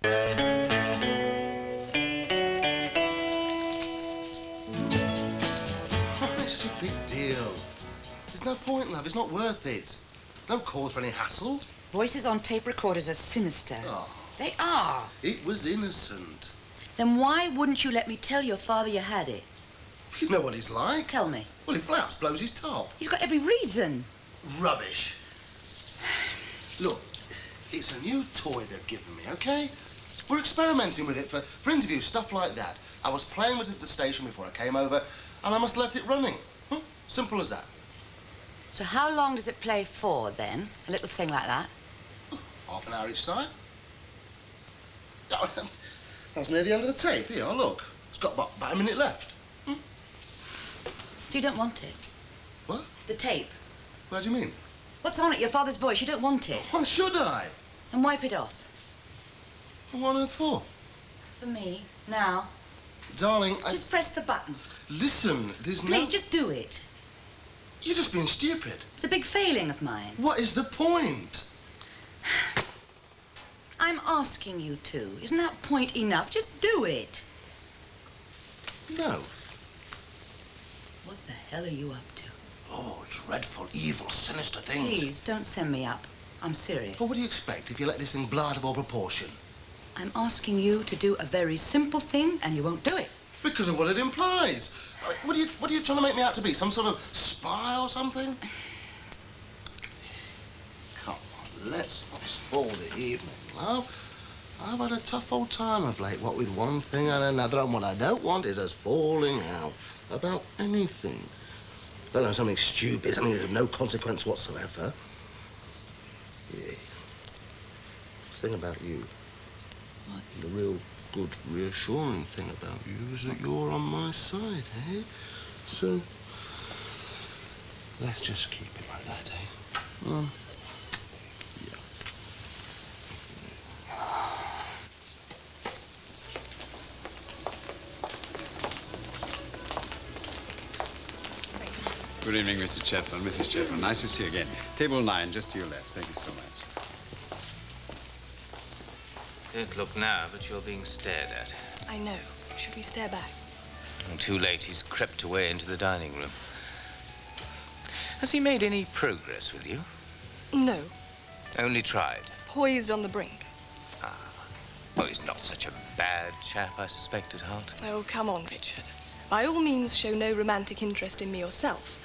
It's such a big deal. There's no point, love. It's not worth it. No cause for any hassle. Voices on tape recorders are sinister. Oh. They are. It was innocent. Then why wouldn't you let me tell your father you had it? You know what he's like. Tell me. Well, he flaps, blows his top. He's got every reason. Rubbish. Look, it's a new toy they've given me, OK? We're experimenting with it for interviews, stuff like that. I was playing with it at the station before I came over, and I must have left it running. Simple as that. So how long does it play for, then? A little thing like that? Half an hour each side. Oh, that's near the end of the tape. Here, look. It's got about a minute left. So you don't want it? What? The tape. What do you mean? What's on it? Your father's voice. You don't want it. Why should I? Then wipe it off. What on earth for? For me. Now. Darling, Just press the button. Listen, there's no... Please, just do it. You're just being stupid. It's a big failing of mine. What is the point? I'm asking you to. Isn't that point enough? Just do it. No. What the hell are you up to? Oh, dreadful, evil, sinister things. Please, don't send me up. I'm serious. Well, what do you expect if you let this thing blow out of all proportion? I'm asking you to do a very simple thing, and you won't do it. Because of what it implies. What are you trying to make me out to be? Some sort of spy or something? Come on, let's not spoil the evening, love. I've had a tough old time of late, what with one thing and another, and what I don't want is us falling out about anything. Let alone something stupid, something that's of no consequence whatsoever. Yeah. The thing about you, what? The real good, reassuring thing about you is that you're on my side, eh? So, let's just keep it like that, eh? Yeah. Good evening, Mr. Chaplin, Mrs. Chaplin. Nice to see you again. Table 9, just to your left. Thank you so much. Don't look now, but you're being stared at. I know. Should we stare back? Too late. He's crept away into the dining room. Has he made any progress with you? No. Only tried? Poised on the brink. Ah. Oh, he's not such a bad chap, I suspect, at heart. Oh, come on, Richard. By all means, show no romantic interest in me yourself.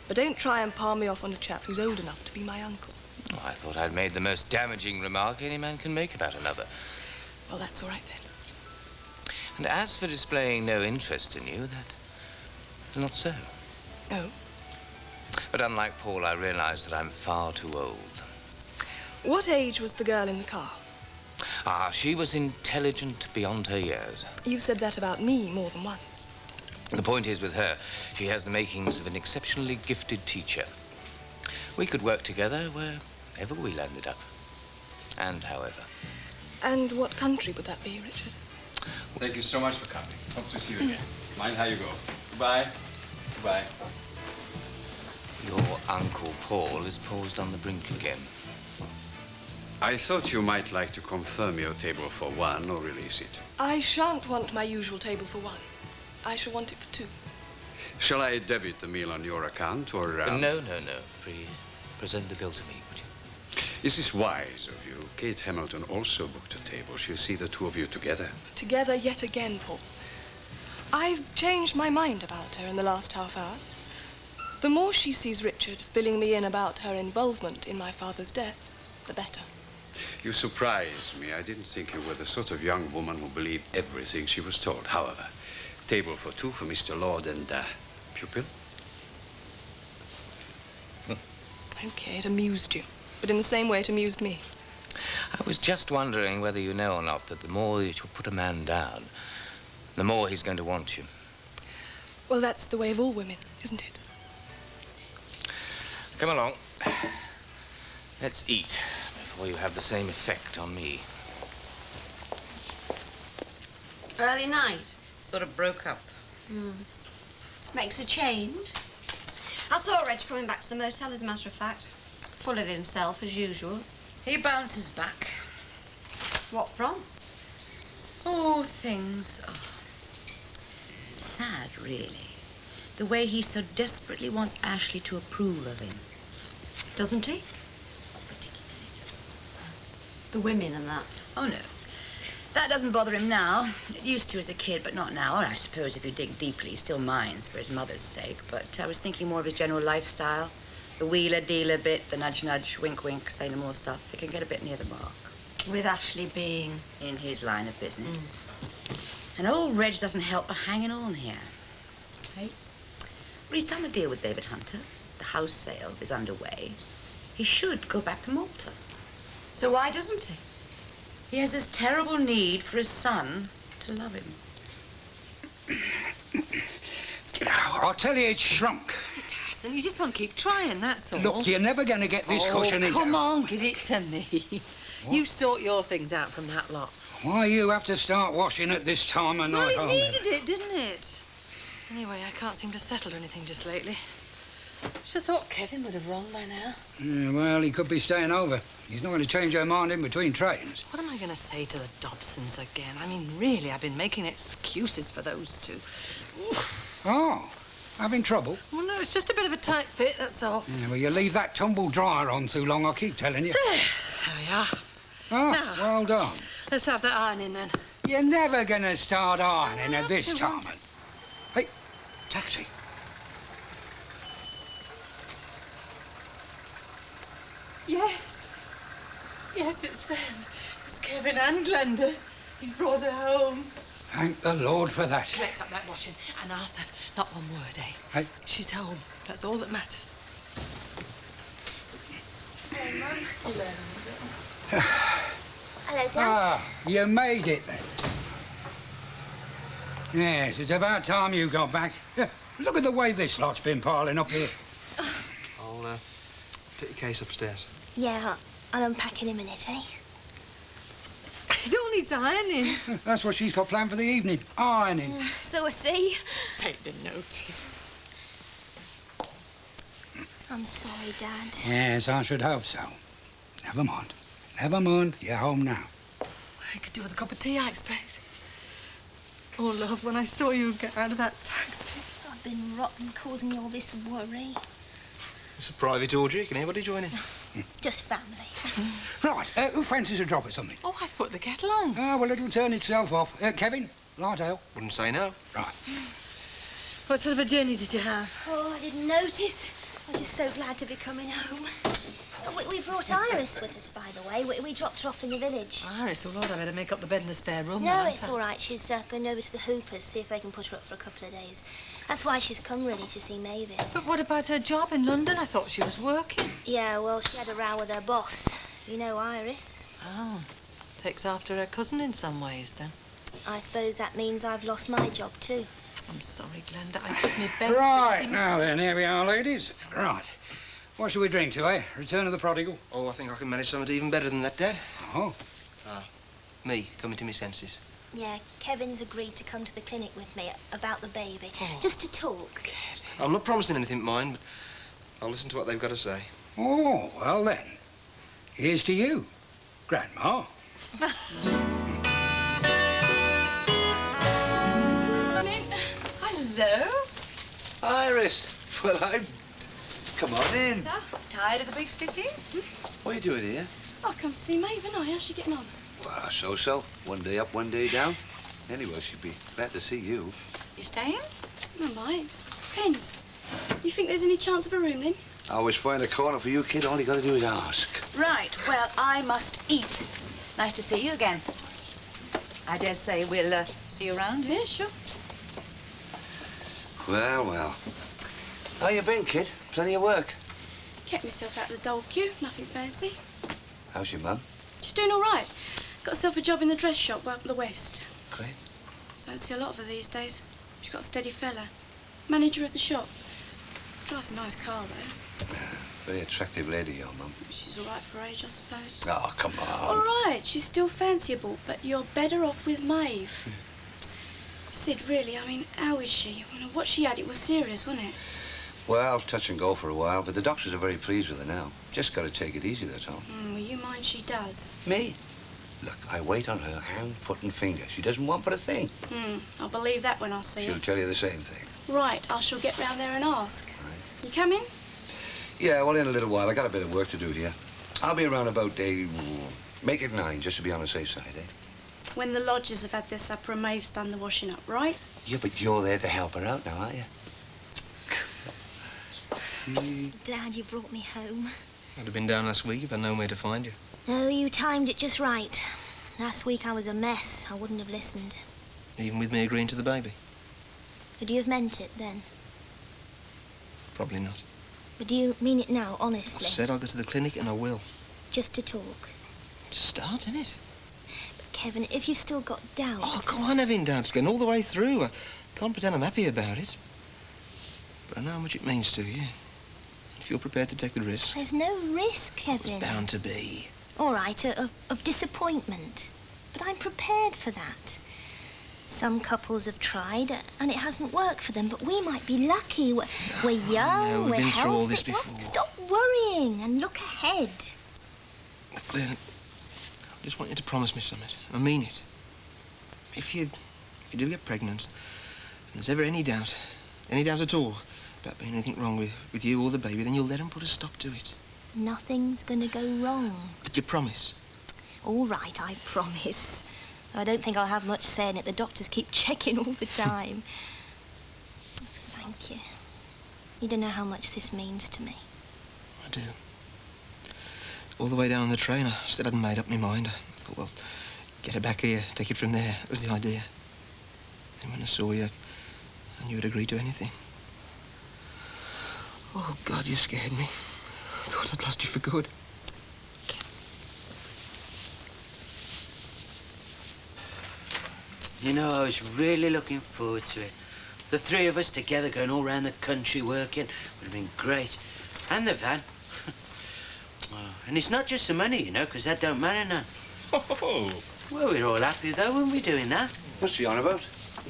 But don't try and palm me off on a chap who's old enough to be my uncle. Oh, I thought I'd made the most damaging remark any man can make about another. Well, that's all right, then. And as for displaying no interest in you, that's not so. Oh? But unlike Paul, I realize that I'm far too old. What age was the girl in the car? Ah, she was intelligent beyond her years. You've said that about me more than once. The point is, with her, she has the makings of an exceptionally gifted teacher. We could work together wherever we landed up. And however. And what country would that be, Richard? Thank you so much for coming. Hope to see you again. Mind how you go. Goodbye. Goodbye. Your Uncle Paul is paused on the brink again. I thought you might like to confirm your table for 1 or release it. I shan't want my usual table for 1. I shall want it for 2. Shall I debit the meal on your account, or... No. Present the bill to me, would you? This is wise of you. Kate Hamilton also booked a table. She'll see the two of you together. Together yet again, Paul. I've changed my mind about her in the last half hour. The more she sees Richard filling me in about her involvement in my father's death, the better. You surprise me. I didn't think you were the sort of young woman who believed everything she was told. However, table for 2 for Mr. Lord and pupil. Okay, it amused you, but in the same way it amused me. I was just wondering whether you know or not that the more that you put a man down, the more he's going to want you. Well, that's the way of all women, isn't it? Come along. Let's eat before you have the same effect on me. Early night. Sort of broke up. Makes a change. I saw Reg coming back to the motel, as a matter of fact. Full of himself, as usual. He bounces back. What from? Oh, things. Oh. Sad, really. The way he so desperately wants Ashley to approve of him. Doesn't he? The women and that. Oh, no. That doesn't bother him now. It used to as a kid, but not now. And I suppose if you dig deeply, he still minds for his mother's sake. But I was thinking more of his general lifestyle. The wheeler-dealer bit, the nudge-nudge, wink-wink, say no more stuff. It can get a bit near the mark. With Ashley being... In his line of business. And old Reg doesn't help by hanging on here. Hey? Well, he's done the deal with David Hunter. The house sale is underway. He should go back to Malta. So why doesn't he? He has this terrible need for his son to love him. I'll tell you, it's shrunk. It hasn't. You just want to keep trying, that's all. Look, you're never going to get this cushion in. Come on, give it to me. What? You sort your things out from that lot. Why you have to start washing at this time of night? Well, it needed it, didn't it? Anyway, I can't seem to settle anything just lately. Should have thought Kevin would have rung by now. Yeah, well, he could be staying over. He's not going to change her mind in between trains. What am I going to say to the Dobsons again? I mean, really, I've been making excuses for those two. Oh, having trouble? Well, no, it's just a bit of a tight fit, that's all. Yeah, well, you leave that tumble dryer on too long, I'll keep telling you. There we are. Oh, now, well done. Let's have that ironing then. You're never going to start ironing at this time. Hey, taxi. Yes. Yes, it's them. It's Kevin and Glenda. He's brought her home. Thank the Lord for that. Collect up that washing. And Arthur, not one word, eh? Hey. She's home. That's all that matters. Hello, Mum. Hello. Hello, Dad. Ah, you made it then. Yes, it's about time you got back. Yeah, look at the way this lot's been piling up here. I'll take your case upstairs. Yeah, I'll unpack in a minute, eh? It all needs ironing. That's what she's got planned for the evening. Ironing. So I see. Take the notice. I'm sorry, Dad. Yes, I should hope so. Never mind. Never mind. You're home now. I could do with a cup of tea, I expect. Oh, love, when I saw you get out of that taxi. I've been rotten causing you all this worry. It's a private orgy. Can anybody join in? Just family. Right, who fancies a drop or something? Oh, I've put the kettle on. Oh, well, it'll turn itself off. Kevin, light ale. Wouldn't say no. Right. What sort of a journey did you have? Oh, I didn't notice. I'm just so glad to be coming home. We brought Iris with us, by the way. We dropped her off in the village. Iris, oh, Lord, I better make up the bed in the spare room. No, it's all right. She's going over to the Hoopers, see if they can put her up for a couple of days. That's why she's come, really, to see Mavis. But what about her job in London? I thought she was working. Yeah, well, she had a row with her boss. You know Iris. Oh, takes after her cousin in some ways, then. I suppose that means I've lost my job, too. I'm sorry, Glenda. I did my best. Right, now then, here we are, ladies. Right. What shall we drink to, eh? Return of the prodigal? Oh, I think I can manage something even better than that, Dad. Oh. Me, coming to my senses. Yeah, Kevin's agreed to come to the clinic with me about the baby. Just to talk. Kevin. I'm not promising anything, mind, but I'll listen to what they've got to say. Oh, well then. Here's to you, Grandma. Hello. Iris. Well, come on in. Tired of the big city? What are you doing here? I'll come to see Maeve, and how's she getting on? Well, so-so. One day up, one day down. Anyway, she'd be glad to see you. You staying? I might. Depends. You think there's any chance of a room, then? I always find a corner for you, kid. All you got to do is ask. Right, well, I must eat. Nice to see you again. I dare say we'll see you around. Yeah, sure. Well, well. How you been, kid? Plenty of work? Kept myself out of the dole queue. Nothing fancy. How's your mum? She's doing all right. Got herself a job in the dress shop up the west. Great. Don't see a lot of her these days. She's got a steady fella. Manager of the shop. Drives a nice car, though. Very attractive lady, your mum. She's all right for her age, I suppose. Oh, come on. All right, she's still fanciable, but you're better off with Maeve. Sid, really, I mean, how is she? Well, what she had, it was serious, wasn't it? Well, touch and go for a while, but the doctors are very pleased with her now. Just got to take it easy, that's all. Well, you mind she does. Me? Look, I wait on her hand, foot and finger. She doesn't want for a thing. I'll believe that when I see her. She'll tell you the same thing. Right, I shall get round there and ask. Right. You coming? Yeah, well, in a little while. I got a bit of work to do here. I'll be around about, make it 9, just to be on the safe side, eh? When the lodgers have had their supper and Maeve's done the washing up, right? Yeah, but you're there to help her out now, aren't you? Glad you brought me home. I'd have been down last week if I'd known where to find you. Oh, you timed it just right. Last week I was a mess. I wouldn't have listened. Even with me agreeing to the baby? Would you have meant it then? Probably not. But do you mean it now, honestly? I said I'll go to the clinic and I will. Just to talk? It's a start, isn't it? But Kevin, if you've still got doubts... Oh, go on having doubts, Glenn, all the way through. I can't pretend I'm happy about it. But I know how much it means to you. If you're prepared to take the risk... There's no risk, Kevin. It's bound to be. All right, of disappointment. But I'm prepared for that. Some couples have tried, and it hasn't worked for them, but we might be lucky. We're young, we've we're been healthy. through all this before. Stop worrying and look ahead. Glenn, I just want you to promise me something. I mean it. If you do get pregnant, and there's ever any doubt at all, about being anything wrong with you or the baby, then you'll let him put a stop to it. Nothing's gonna go wrong. But you promise? All right, I promise. I don't think I'll have much say in it. The doctors keep checking all the time. Thank you. You don't know how much this means to me. I do. All the way down on the train, I still hadn't made up my mind. I thought, well, get her back here, take it from there. That was the idea. And when I saw you, I knew you'd agree to anything. Oh, God, you scared me. I thought I'd lost you for good. You know, I was really looking forward to it. The 3 of us together going all around the country working would have been great. And the van. Oh, and it's not just the money, you know, because that don't matter none. Oh. Well, we're all happy, though, weren't we, doing that? What's she on about?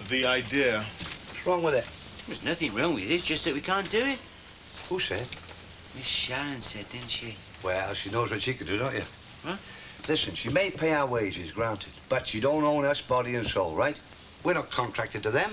The idea. What's wrong with it? There's nothing wrong with it, it's just that we can't do it. Who said? Miss Sharon said, didn't she? Well, she knows what she can do, don't you? Huh? Listen, she may pay our wages, granted, but she don't own us body and soul, right? We're not contracted to them.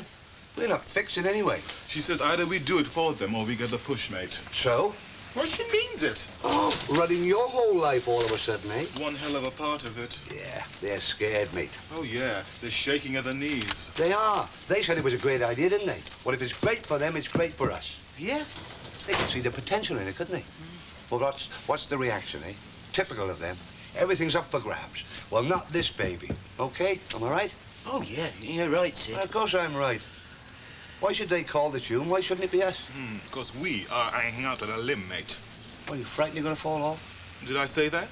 We're not fixing anyway. She says either we do it for them or we get the push, mate. So? Well, she means it. Oh, running your whole life all of a sudden, eh? One hell of a part of it. Yeah, they're scared, mate. Oh, yeah. They're shaking at the knees. They are. They said it was a great idea, didn't they? Well, if it's great for them, it's great for us. Yeah. They could see the potential in it, couldn't they? Well, what's the reaction, eh? Typical of them. Everything's up for grabs. Well, not this baby. Okay? Am I right? Oh, yeah. You're right, Sid. Well, of course I'm right. Why should they call the tune? Why shouldn't it be us? Because we are hanging out on a limb, mate. What, are you frightened you're going to fall off? Did I say that?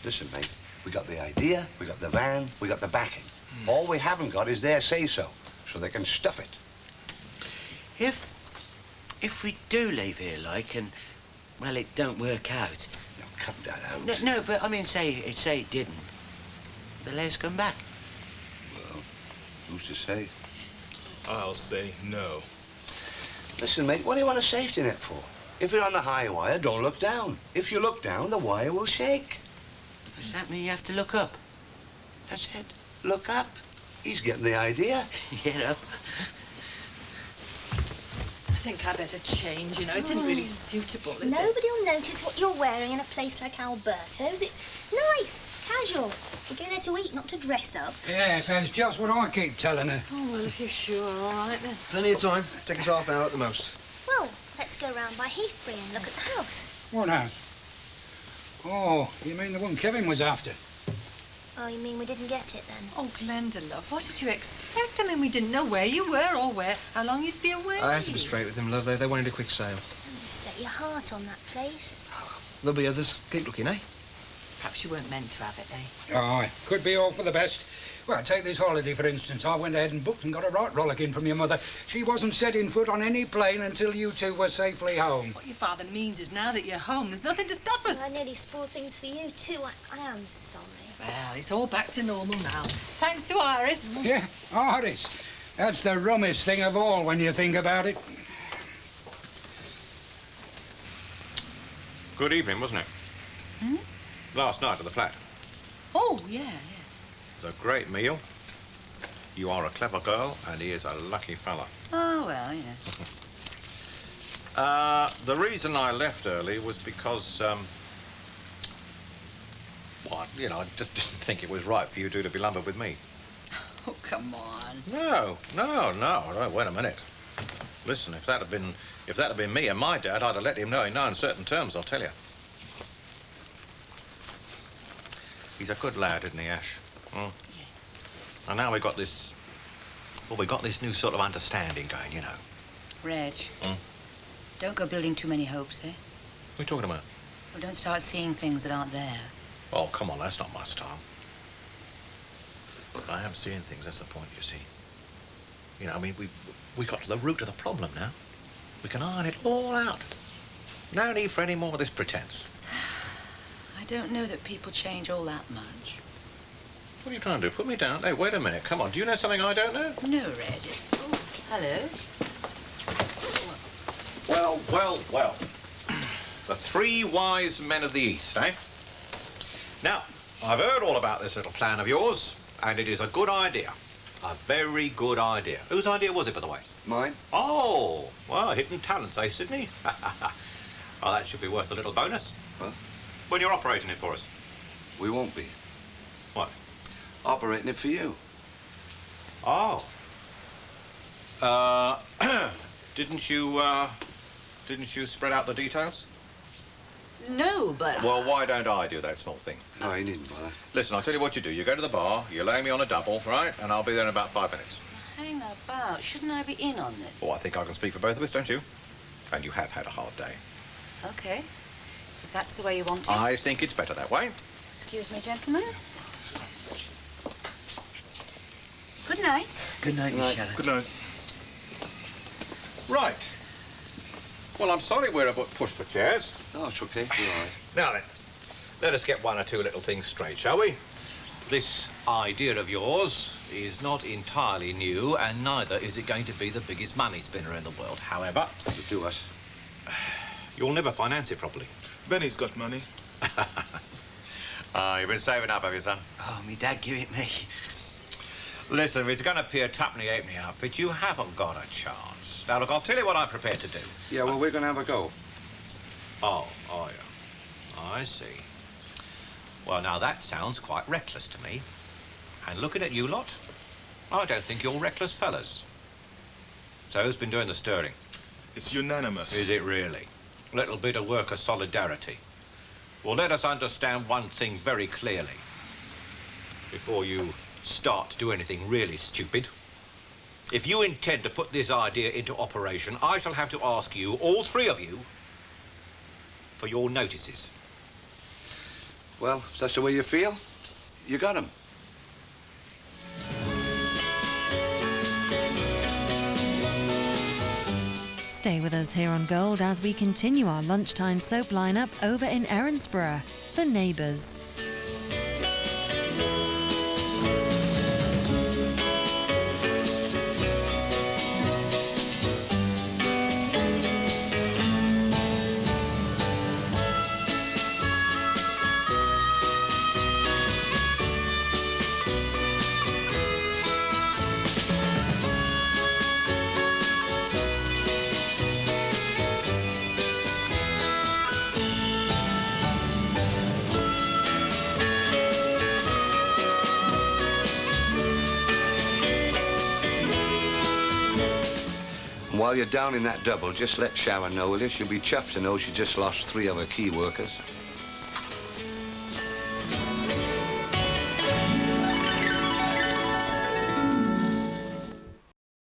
Listen, mate. We got the idea, we got the van, we got the backing. All we haven't got is their say-so, so they can stuff it. If we do leave here, like, and, well, it don't work out... No, cut that out. No, but, I mean, say it didn't. The Elès come back. Well, who's to say? I'll say no. Listen, mate, what do you want a safety net for? If you're on the high wire, don't look down. If you look down, the wire will shake. Does that mean you have to look up? That's it. Look up. He's getting the idea. Get up. I think I better change, you know. It isn't really suitable, is it? Nobody'll notice what you're wearing in a place like Alberto's. It's nice, casual. You're going there to eat, not to dress up. Yes, that's just what I keep telling her. Oh, well, if you're sure, all right, then. Plenty of time. Take us half hour at the most. Well, let's go round by Heathbury and look at the house. What house? Oh, you mean the one Kevin was after? Oh, you mean we didn't get it, then? Oh, Glenda, love, what did you expect? I mean, we didn't know where you were or how long you'd be away. I had to be straight with them, love. They wanted a quick sale. Don't set your heart on that place. There'll be others. Keep looking, eh? Perhaps you weren't meant to have it, eh? Aye, could be all for the best. Well, take this holiday, for instance. I went ahead and booked and got a right rollicking from your mother. She wasn't setting foot on any plane until you two were safely home. What your father means is now that you're home, there's nothing to stop us. I nearly spoiled things for you, too. I am sorry. Well, it's all back to normal now. Thanks to Iris. Yeah, Iris. That's the rummest thing of all when you think about it. Good evening, wasn't it? Hmm? Last night at the flat. Oh, yeah. a great meal. You are a clever girl, and he is a lucky fella. Oh, well, yeah. The reason I left early was because, well, you know, I just didn't think it was right for you two to be lumbered with me. Oh, come on. No, wait a minute. Listen, if that had been me and my dad, I'd have let him know in no uncertain terms, I'll tell you. He's a good lad, isn't he, Ash? Mm. Yeah. And now we've got this new sort of understanding going, you know. Reg, don't go building too many hopes, eh? What are you talking about? Well, don't start seeing things that aren't there. Oh, come on, that's not my style. I am seeing things, that's the point, you see. You know, I mean, we got to the root of the problem now. We can iron it all out. No need for any more of this pretense. I don't know that people change all that much. What are you trying to do? Put me down? Hey, wait a minute. Come on. Do you know something I don't know? No, Reg. Oh, hello. Well. The three wise men of the East, eh? Now, I've heard all about this little plan of yours, and it is a good idea. A very good idea. Whose idea was it, by the way? Mine. Oh, well, hidden talents, eh, Sydney? Well, that should be worth a little bonus. Huh? When you're operating it for us. We won't be. What? Operating it for you. Oh. Didn't you spread out the details? No, but... Well, why don't I do that small thing? No, you needn't bother. Listen, I'll tell you what you do. You go to the bar, you lay me on a double, right? And I'll be there in about 5 minutes. Hang about. Shouldn't I be in on this? Oh, I think I can speak for both of us, don't you? And you have had a hard day. Okay. If that's the way you want it. I think it's better that way. Excuse me, gentlemen. Good night. Good night, Michala. Good night. Right. Well, I'm sorry we're a bit pushed for chairs. No, it's okay. You're all right. Now then, let us get one or two little things straight, shall we? This idea of yours is not entirely new, and neither is it going to be the biggest money spinner in the world. However... It'll do us. You'll never finance it properly. Benny's got money. You've been saving up, have you, son? Oh, me dad give it me. Listen, if it's going to be a tuppenny halfpenny outfit, you haven't got a chance. Now, look, I'll tell you what I'm prepared to do. Yeah, well, we're going to have a go. Oh, yeah. I see. Well, now, that sounds quite reckless to me. And looking at you lot, I don't think you're reckless fellas. So who's been doing the stirring? It's unanimous. Is it really? A little bit of worker solidarity. Well, let us understand one thing very clearly before you start to do anything really stupid. If you intend to put this idea into operation, I shall have to ask you, all three of you, for your notices. Well, if that's the way you feel, you got 'em. Stay with us here on Gold as we continue our lunchtime soap lineup over in Erinsborough for Neighbours. While you're down in that double, just let Sharon know, will you? She'll be chuffed to know she just lost 3 of her key workers.